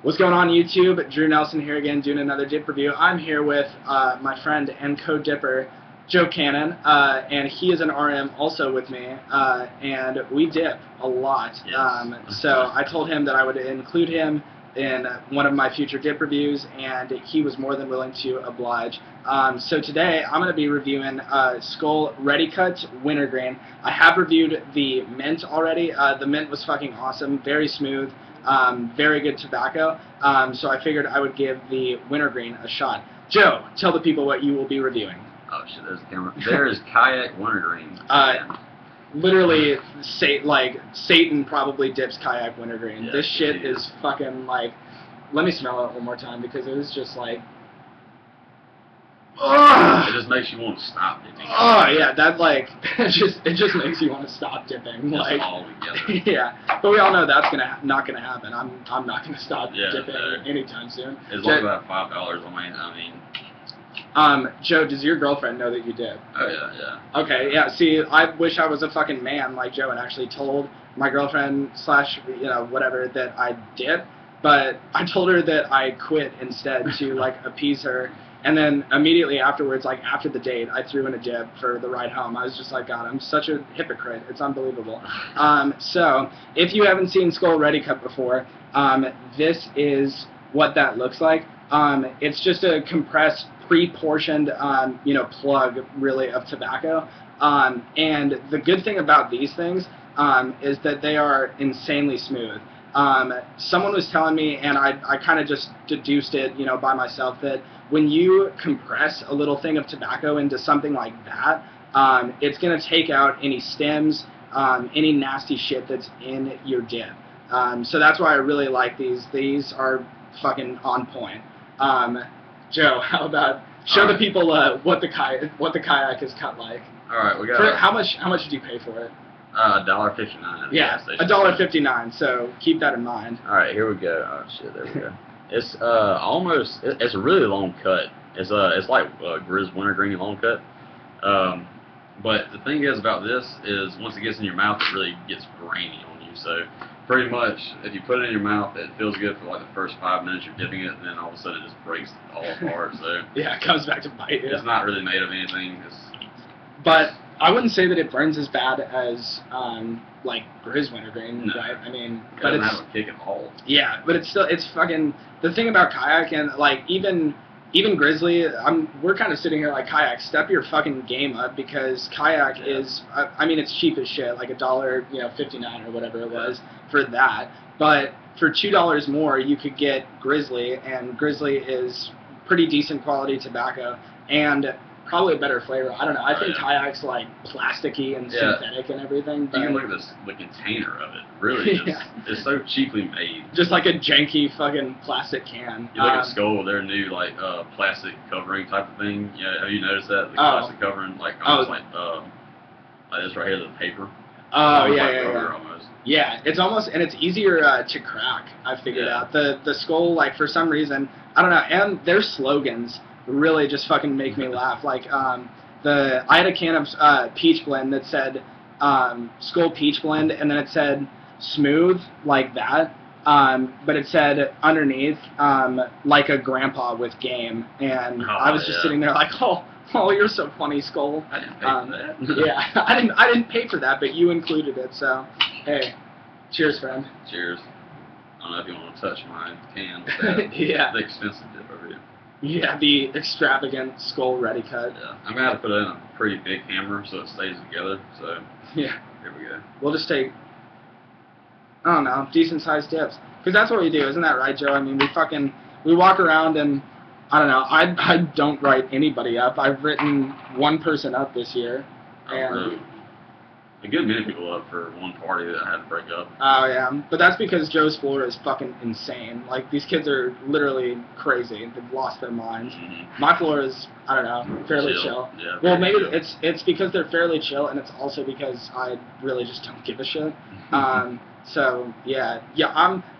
What's going on YouTube? Drew Nelson here again doing another dip review. I'm here with my friend and co-dipper, Joe Cannon, and he is an RM also with me, and we dip a lot. Yes. So I told him that I would include him in one of my future dip reviews, and he was more than willing to oblige. So today I'm going to be reviewing Skoal Ready Cut Wintergreen. I have reviewed the mint already. The mint was fucking awesome, very smooth. Very good tobacco, so I figured I would give the wintergreen a shot. Joe, tell the people what you will be reviewing. Oh shit, there's the camera. There is Kayak Wintergreen. Literally, Satan probably dips Kayak Wintergreen. Yeah, this shit is fucking like, let me smell it one more time because it was just like, it just makes you want to stop dipping. Oh yeah, that like it just makes you want to stop dipping. Just like all together. Yeah, but we all know that's not gonna happen. I'm not gonna stop dipping no. anytime soon. As long as I have $5 on me, I mean. Joe, does your girlfriend know that you dip? Oh yeah. Okay, yeah. See, I wish I was a fucking man like Joe and actually told my girlfriend / whatever that I dip, but I told her that I quit instead to like appease her. And then immediately afterwards, like after the date, I threw in a dip for the ride home. I was just like, God, I'm such a hypocrite. It's unbelievable. So if you haven't seen Skoal Ready Cut before, this is what that looks like. It's just a compressed, pre-portioned, plug really of tobacco. And the good thing about these things is that they are insanely smooth. Someone was telling me, and I kind of just deduced it, by myself, that when you compress a little thing of tobacco into something like that, it's going to take out any stems, any nasty shit that's in your dip. So that's why I really like these. These are fucking on point. Joe, how about show the people what the kayak is cut like? All right, we got. How much did you pay for it? $1.59. Yeah, $1.59. So keep that in mind. All right, here we go. Oh shit, there we go. It's it's a really long cut. It's like Grizz Wintergreen long cut. But the thing is about this is once it gets in your mouth, it really gets grainy on you. So pretty much, if you put it in your mouth, it feels good for like the first 5 minutes you're dipping it, and then all of a sudden it just breaks all apart. So yeah, it comes back to bite you. It's not really made of anything. But I wouldn't say that it burns as bad as like Grizz Wintergreen, no. Right? I mean, but it doesn't have a kick at all. Yeah, but it's fucking the thing about kayak, and like even Grizzly, we're kind of sitting here like, kayak, step your fucking game up, because kayak is, I mean, it's cheap as shit, like $1.59 or whatever it was for that. But for $2 more, you could get Grizzly, and Grizzly is pretty decent quality tobacco and probably a better flavor. I don't know. I think kayak's like plasticky and synthetic and everything. But you can look at the container of it. Really, it's so cheaply made. Just like a janky fucking plastic can. You look at Skoal, their new like plastic covering type of thing. Yeah, have you noticed that? The plastic covering, like almost like this right here, the paper. Oh Almost. Yeah, it's almost, and it's easier to crack. I figured out the Skoal, like for some reason, I don't know, and their slogans really just fucking make me laugh. Like I had a can of peach blend that said Skoal Peach Blend, and then it said smooth like that, but it said underneath like a grandpa with game, and I was just sitting there like, oh, you're so funny, Skoal. I didn't pay for that. Yeah, I didn't pay for that, but you included it, so hey, cheers, friend. Cheers. I don't know if you want to touch my can with that. Yeah. The expensive dip over here. Yeah, the extravagant Skoal Ready Cut. Yeah, I'm gonna have to put it in a pretty big hammer so it stays together. So yeah, here we go. We'll just take, I don't know, decent sized dips, because that's what we do, isn't that right, Joe? I mean, we walk around and I don't know. I don't write anybody up. I've written one person up this year, and really? A good many people up for one party that I had to break up. Oh yeah, but that's because Joe's floor is fucking insane. Like, these kids are literally crazy. They've lost their minds. Mm-hmm. My floor is, I don't know, fairly chill. Yeah, well, maybe chill. it's because they're fairly chill, and it's also because I really just don't give a shit. So yeah,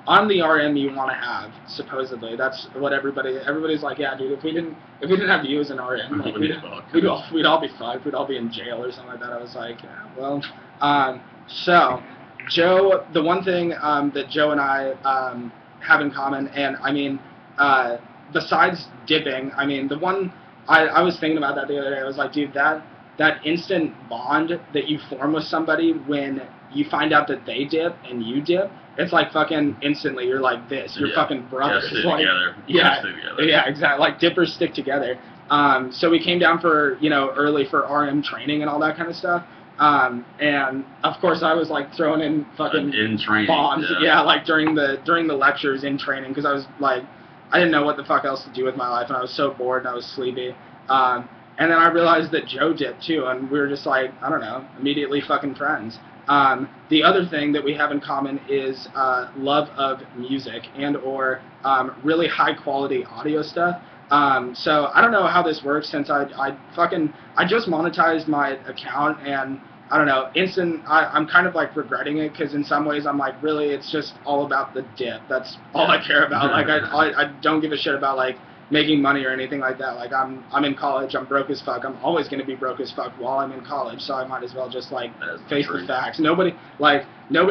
I'm the RM you want to have, supposedly. That's what everybody's like, yeah, dude, if we didn't have you as an RM, like, we'd all be fucked. We'd all be in jail or something like that. I was like, yeah, well, so Joe, the one thing that Joe and I have in common, and I mean, besides dipping, I mean, the one I was thinking about that the other day. I was like, dude, that instant bond that you form with somebody when you find out that they dip and you dip, it's like fucking instantly you're like this. You're fucking brothers. Like, yeah, exactly. Like dippers stick together. So we came down for, you know, early for RM training and all that kind of stuff. And of course I was like throwing in fucking in training, bombs. Yeah, like during the lectures in training, because I was like, I didn't know what the fuck else to do with my life, and I was so bored and I was sleepy. And then I realized that Joe dipped too, and we were just like, I don't know, immediately fucking friends. The other thing that we have in common is love of music and or really high quality audio stuff. So I don't know how this works, since I just monetized my account, and I don't know, I'm kind of like regretting it, because in some ways I'm like, really, it's just all about the dip. That's all I care about. Like I don't give a shit about like making money or anything like that. Like I'm in college, I'm broke as fuck. I'm always gonna be broke as fuck while I'm in college, so I might as well just like face the facts. Nobody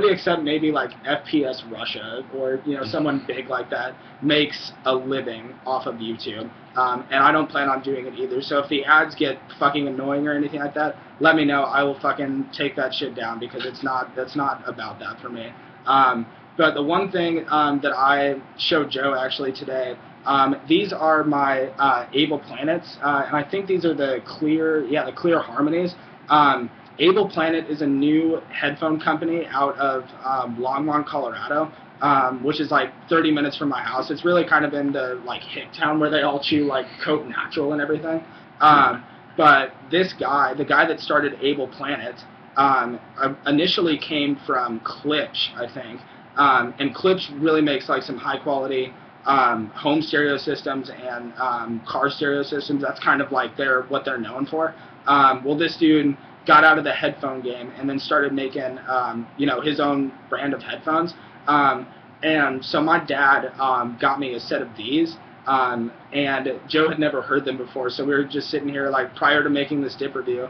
except maybe like FPS Russia or, you know, someone big like that makes a living off of YouTube. And I don't plan on doing it either. So if the ads get fucking annoying or anything like that, let me know. I will fucking take that shit down, because that's not about that for me. But the one thing that I showed Joe actually today, these are my Able Planets, and I think these are the clear harmonies. Able Planet is a new headphone company out of Longmont, Colorado, which is like 30 minutes from my house. It's really kind of in the like hick town where they all chew like Coke Natural and everything. But this guy, the guy that started Able Planet, initially came from Klipsch, I think. And Klipsch really makes like some high quality home stereo systems and car stereo systems. That's kind of like what they're known for. Well, this dude got out of the headphone game and then started making you know, his own brand of headphones. And so my dad got me a set of these, and Joe had never heard them before, so we were just sitting here like prior to making this dip review,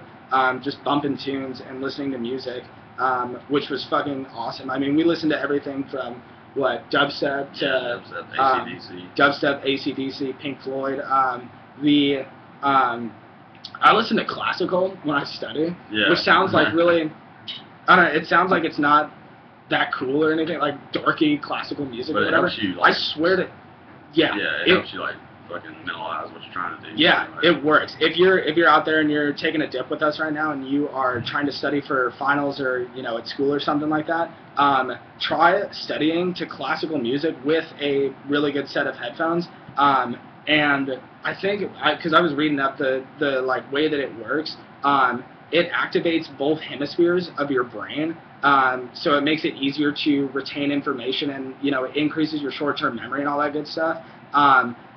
just bumping tunes and listening to music, which was fucking awesome. I mean, we listened to everything from dubstep to dubstep, AC/DC, Pink Floyd. I listen to classical when I study, which sounds like really, I don't know, it sounds like it's not that cool or anything, like dorky classical music or whatever. Helps you, like, I swear to, it helps you like fucking mentalize what you're trying to do. Yeah, it works. If you're out there and you're taking a dip with us right now and you are trying to study for finals or, you know, at school or something like that, try studying to classical music with a really good set of headphones. And I think, because I was reading up the like way that it works, it activates both hemispheres of your brain, so it makes it easier to retain information, and, you know, it increases your short-term memory and all that good stuff.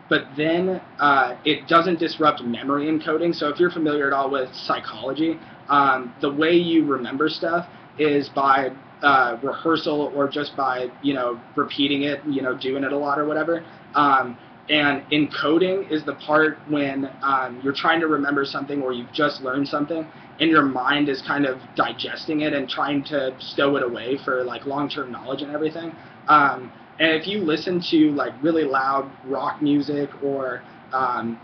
But then it doesn't disrupt memory encoding. So if you're familiar at all with psychology, the way you remember stuff is by rehearsal, or just by, you know, repeating it, you know, doing it a lot or whatever. And encoding is the part when you're trying to remember something, or you've just learned something, and your mind is kind of digesting it and trying to stow it away for like long-term knowledge and everything. And if you listen to like really loud rock music or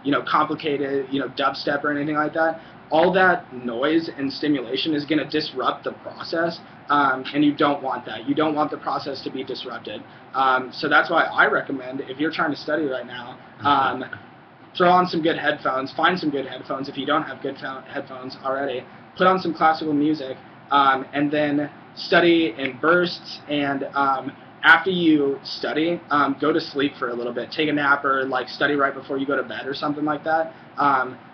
you know, complicated, you know, dubstep or anything like that, all that noise and stimulation is going to disrupt the process, and you don't want that. You don't want the process to be disrupted. So that's why I recommend, if you're trying to study right now, throw on some good headphones, find some good headphones if you don't have good headphones already, put on some classical music, and then study in bursts, and after you study, go to sleep for a little bit, take a nap, or like study right before you go to bed or something like that.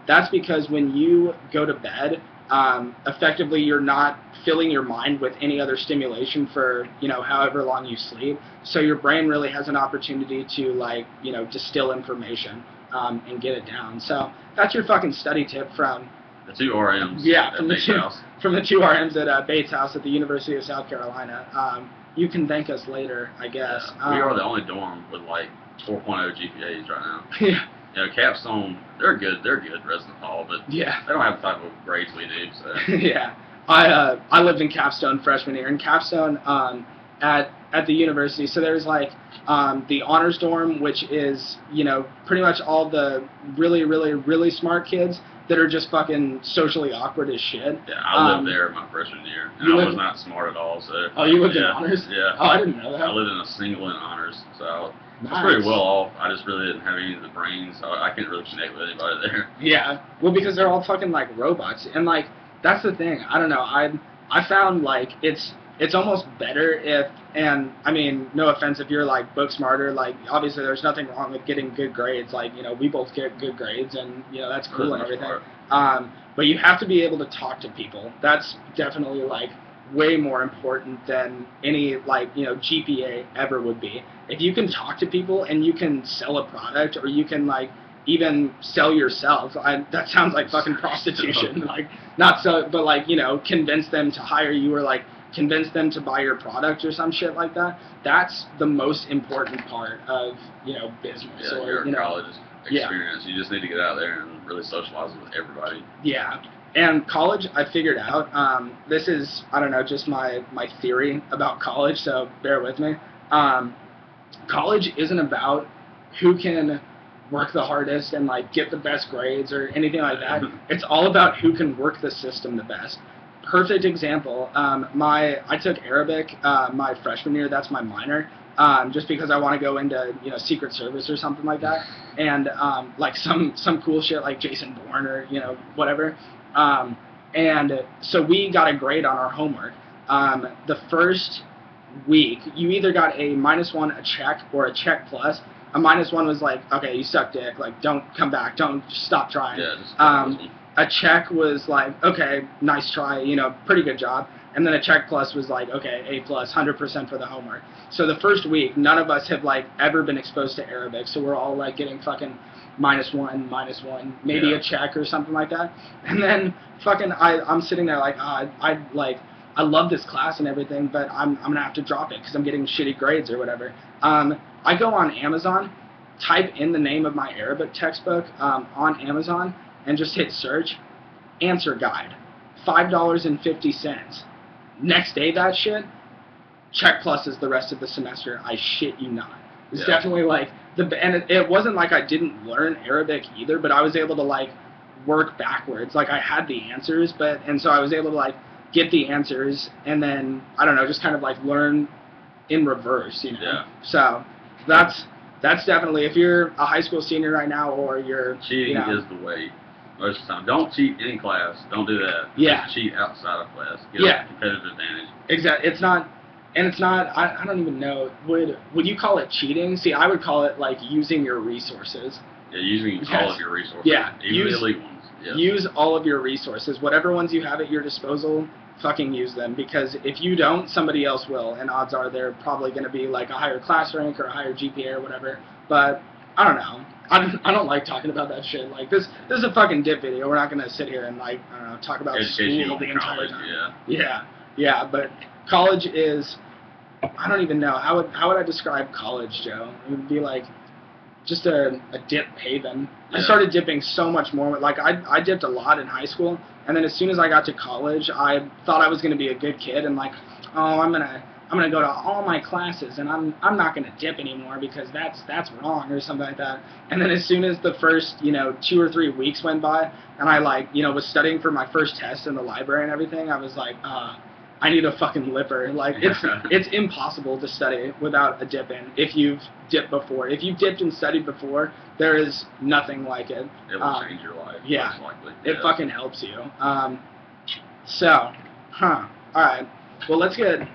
That's because when you go to bed, effectively you're not filling your mind with any other stimulation for, you know, however long you sleep. So your brain really has an opportunity to, like, you know, distill information and get it down. So that's your fucking study tip from the two RMs. Yeah, from the two RMs at Bates House at the University of South Carolina. You can thank us later, I guess. Yeah, we are the only dorm with like 4.0 GPAs right now. Yeah. You know, Capstone, they're good resident hall, but yeah, they don't have the type of grades we do. So yeah, I lived in Capstone freshman year, and Capstone at at the university. So there's like the honors dorm, which is, you know, pretty much all the really, really, really smart kids that are just fucking socially awkward as shit. Yeah, I lived there my freshman year, and I was not smart at all. So. Oh, you lived in honors? Yeah. Oh, I didn't know that. I lived in a single in honors, so I was Nice. pretty well off. I just really didn't have any of the brains, so I couldn't really connect with anybody there. Yeah, well, because they're all fucking like robots, and like that's the thing. I don't know. I found like it's almost better if, and I mean, no offense if you're like book smarter, like obviously there's nothing wrong with getting good grades. Like, you know, we both get good grades, and you know that's cool and everything. But you have to be able to talk to people. That's definitely like way more important than any, like, you know, GPA ever would be. If you can talk to people and you can sell a product, or you can like even sell yourself, that sounds like fucking prostitution. Like, not so, but like, you know, convince them to hire you, or like convince them to buy your product or some shit like that. That's the most important part of, you know, business. Yeah, or, your you know, college experience. You just need to get out there and really socialize with everybody. Yeah. And college, I figured out, this is, I don't know, just my theory about college, so bear with me. College isn't about who can work the hardest and like get the best grades or anything like that. It's all about who can work the system the best. Perfect example, I took Arabic my freshman year. That's my minor. Just because I want to go into, you know, Secret Service or something like that, and like some cool shit like Jason Bourne or, you know, whatever. And so we got a grade on our homework. The first week, you either got a -1, a check, or a check plus. A -1 was like, okay, you suck dick, like don't come back, don't stop trying. Yeah, just a check was like, okay, nice try, you know, pretty good job. And then a check plus was like, okay, A plus, 100% for the homework. So the first week, none of us have like ever been exposed to Arabic, so we're all like getting fucking -1, maybe a check or something like that. And then fucking I'm sitting there like, I love this class and everything, but I'm gonna have to drop it because I'm getting shitty grades or whatever. I go on Amazon, type in the name of my Arabic textbook on Amazon, and just hit search. Answer guide, $5.50. Next day, that shit, check pluses the rest of the semester. I shit you not. It's definitely like and it wasn't like I didn't learn Arabic either, but I was able to like work backwards. Like I had the answers, and so I was able to like get the answers, and then I don't know, just kind of like learn in reverse, you know. Yeah. So that's definitely, if you're a high school senior right now, or you're cheating, you know, is the way. Most of the time, don't cheat in class. Don't do that. Yeah. Just cheat outside of class. Get a competitive advantage. Exactly. It's not. I don't even know. Would you call it cheating? See, I would call it like using your resources. Yeah, using all of your resources. Yeah. Even the elite ones. Yes. Use all of your resources. Whatever ones you have at your disposal, fucking use them. Because if you don't, somebody else will, and odds are they're probably going to be like a higher class rank or a higher GPA or whatever. But I don't know. I don't like talking about that shit. Like this is a fucking dip video. We're not going to sit here and like, I don't know, talk about school the entire time. Yeah. But college is, I don't even know, how would I describe college, Joe? It would be like just a dip haven. Yeah. I started dipping so much more. Like I dipped a lot in high school, and then as soon as I got to college, I thought I was going to be a good kid and like, oh, I'm gonna go to all my classes, and I'm not gonna dip anymore because that's wrong or something like that. And then as soon as the first 2 or 3 weeks went by, and I was studying for my first test in the library and everything, I was like, I need a fucking lipper. Like it's impossible to study without a dip in. If you've dipped before, if you've dipped and studied before, there is nothing like it. It will change your life. Yeah, most likely. It fucking helps you. All right. Well, let's get,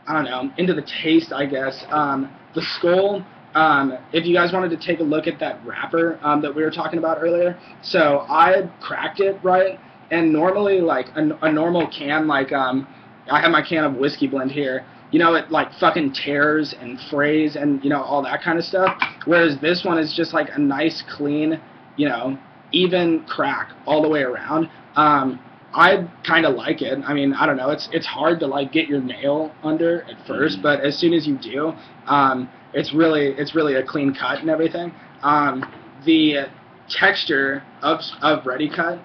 I don't know, into the taste, I guess. The Skoal, if you guys wanted to take a look at that wrapper that we were talking about earlier. So I cracked it, right? And normally, like, a normal can, like, I have my can of whiskey blend here. It, like, fucking tears and frays and, all that kind of stuff. Whereas this one is just, like, a nice, clean, even crack all the way around. I kind of like it. I mean, I don't know. It's hard to like get your nail under at first, but as soon as you do, it's really a clean cut and everything. The texture of Ready Cut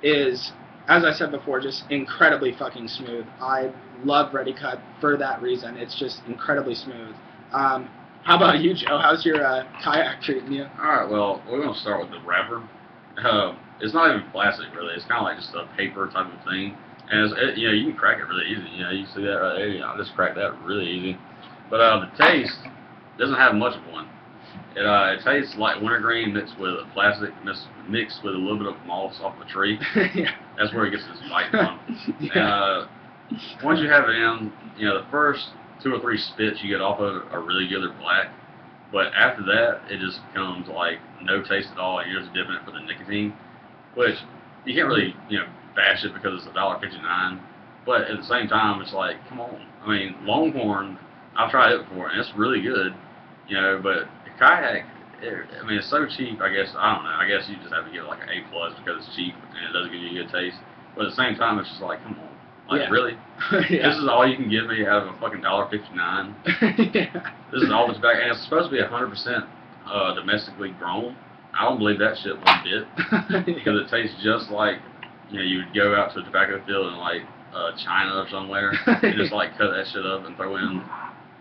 is as I said before, just incredibly fucking smooth. I love Ready Cut for that reason. It's just incredibly smooth. How about you, Joe? How's your kayak treating you? All right, well, we're going to start with the wrapper. It's not even plastic, really. It's kind of like just a paper type of thing. And, you can crack it really easy. You see that right there? I'll just crack that really easy. But the taste doesn't have much of one. It tastes like wintergreen mixed with plastic, mixed with a little bit of moss off a tree. Yeah. That's where it gets its bite from. Yeah. Once you have it in, the first 2 or 3 spits you get off of it are really good. They're black. But after that, it just becomes like no taste at all. And you're just dipping it for the nicotine, which you can't really, bash it because it's $1.59. But at the same time, it's like, come on. I mean, Longhorn, I've tried it before, and it's really good. But the kayak, it's so cheap. I guess I don't know. I guess you just have to give it like an A+ because it's cheap and it doesn't give you a good taste. But at the same time, it's just like, come on. Like, really? Yeah. This is all you can give me out of a fucking $1.59? Yeah. This is all that's back, and it's supposed to be 100% domestically grown. I don't believe that shit one bit, because it tastes just like, you would go out to a tobacco field in like China or somewhere, and just like cut that shit up and throw in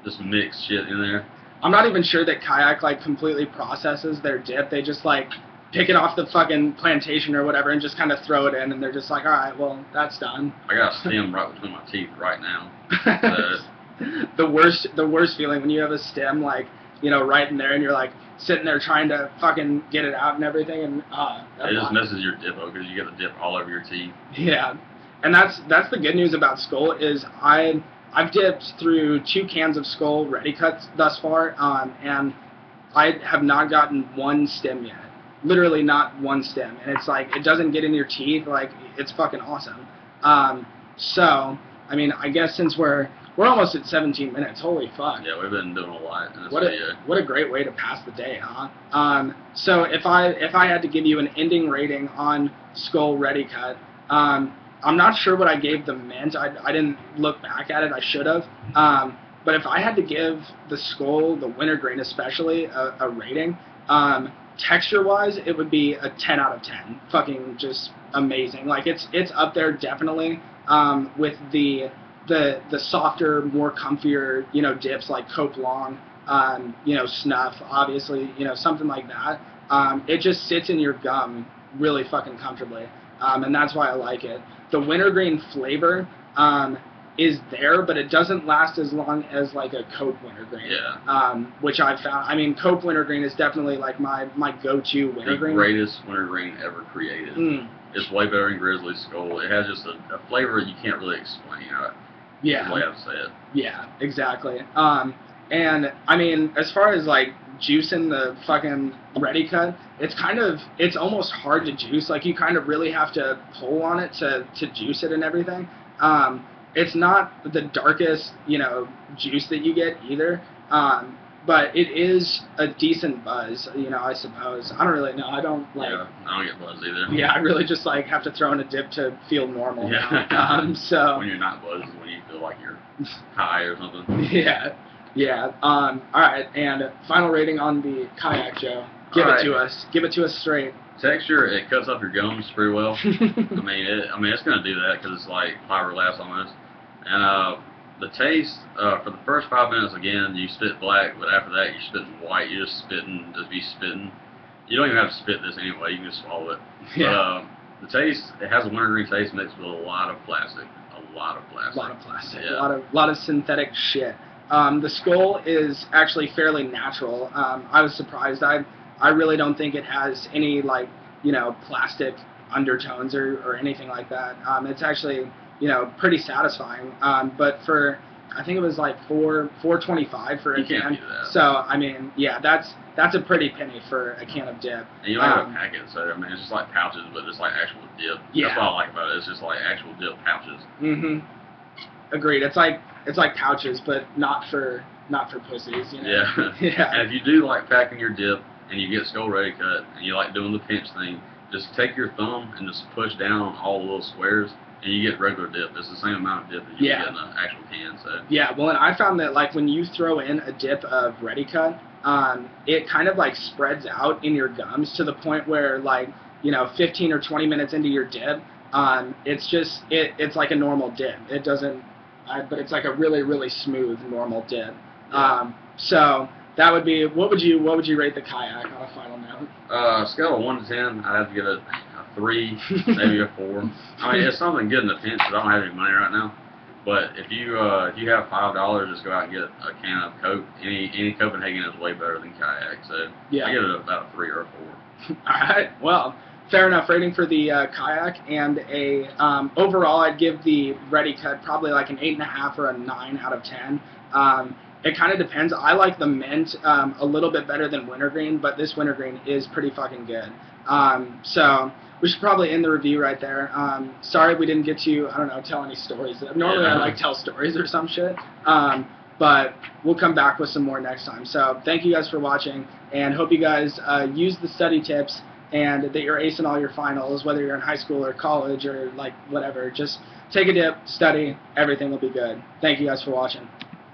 this mixed shit in there. I'm not even sure that Kayak like completely processes their dip. They just like pick it off the fucking plantation or whatever and just kind of throw it in, and they're just like, all right, well, that's done. I got a stem right between my teeth right now. The worst feeling when you have a stem like, right in there, and you're like sitting there trying to fucking get it out and everything, and it just messes your dip up because you get the dip all over your teeth. Yeah, and that's the good news about Skoal is I've dipped through 2 cans of Skoal Ready Cuts thus far, and I have not gotten one stem yet. Literally not one stem, and it's like it doesn't get in your teeth. Like, it's fucking awesome. So I mean, I guess since we're almost at 17 minutes, holy fuck. Yeah, we've been doing a lot in this video. What a great way to pass the day, huh? So if I had to give you an ending rating on Skoal Ready Cut, I'm not sure what I gave the mint. I didn't look back at it. I should have. But if I had to give the Skoal, the Wintergreen especially, a rating, texture-wise, it would be a 10 out of 10. Fucking just amazing. Like, it's up there definitely with the softer, more comfier, dips like Cope Long, Snuff, obviously, something like that. It just sits in your gum really fucking comfortably, and that's why I like it. The Wintergreen flavor is there, but it doesn't last as long as like a Cope Wintergreen. Yeah. Which I've found. I mean, Cope Wintergreen is definitely like my go-to Wintergreen. The greatest Wintergreen ever created. It's way better than Grizzly Skoal. It has just a flavor you can't really explain. Yeah. The way I say it. Yeah, exactly. And I mean, as far as like juicing the fucking Ready Cut, it's almost hard to juice. Like, you kind of really have to pull on it to juice it and everything. It's not the darkest, juice that you get either. But it is a decent buzz, I suppose. I don't really know. I don't like. Yeah, I don't get buzz either. Yeah, I really just like have to throw in a dip to feel normal. Yeah. So when you're not buzzed is when you feel like you're high or something. Yeah. Yeah. All right. And final rating on the Kayak, Joe. Give it to us. Give it to us straight. Texture, it cuts off your gums pretty well. I mean, it's gonna do that because it's like fiberglass almost. And the taste, for the first 5 minutes, again, you spit black, but after that, you're spitting white. You're just be spitting. You don't even have to spit this anyway. You can just swallow it. Yeah. But the taste, it has a wintergreen taste mixed with a lot of plastic. A lot of plastic. Yeah. A lot of synthetic shit. The Skoal is actually fairly natural. I was surprised. I really don't think it has any like plastic undertones or anything like that. It's actually pretty satisfying. But for I think it was like $4.25 for a can. Can't do that. So I mean, yeah, that's a pretty penny for a can of dip. And you don't have a packet, so I mean, it's just like pouches, but it's like actual dip. Yeah. That's what I like about it. It's just like actual dip pouches. Agreed. It's like pouches, but not for pussies. Yeah. Yeah. And if you do like packing your dip and you get Skoal Ready Cut and you like doing the pinch thing, just take your thumb and just push down on all the little squares, and you get regular dip. It's the same amount of dip that you get in an actual can. So. Yeah, well, and I found that like when you throw in a dip of Ready Cut, it kind of like spreads out in your gums to the point where like 15 or 20 minutes into your dip, It's just it's like a normal dip. It doesn't, but it's like a really really smooth normal dip. So that would be what would you rate the kayak on a final note? Scale of 1 to 10, I'd have to give it a 3, maybe a 4. I mean, it's something good in the pinch, but I don't have any money right now. But if you have $5, just go out and get a can of Coke. Any Copenhagen is way better than kayak. So yeah. I give it about a 3 or a 4. All right. Well, fair enough rating for the kayak, and overall I'd give the Ready Cut probably like an 8.5 or a 9 out of 10. It kind of depends. I like the mint a little bit better than Wintergreen, but this Wintergreen is pretty fucking good. So we should probably end the review right there. Sorry we didn't get to, I don't know, tell any stories. Normally I like tell stories or some shit. But we'll come back with some more next time. So thank you guys for watching, and hope you guys use the study tips and that you're acing all your finals, whether you're in high school or college or like whatever. Just take a dip, study, everything will be good. Thank you guys for watching.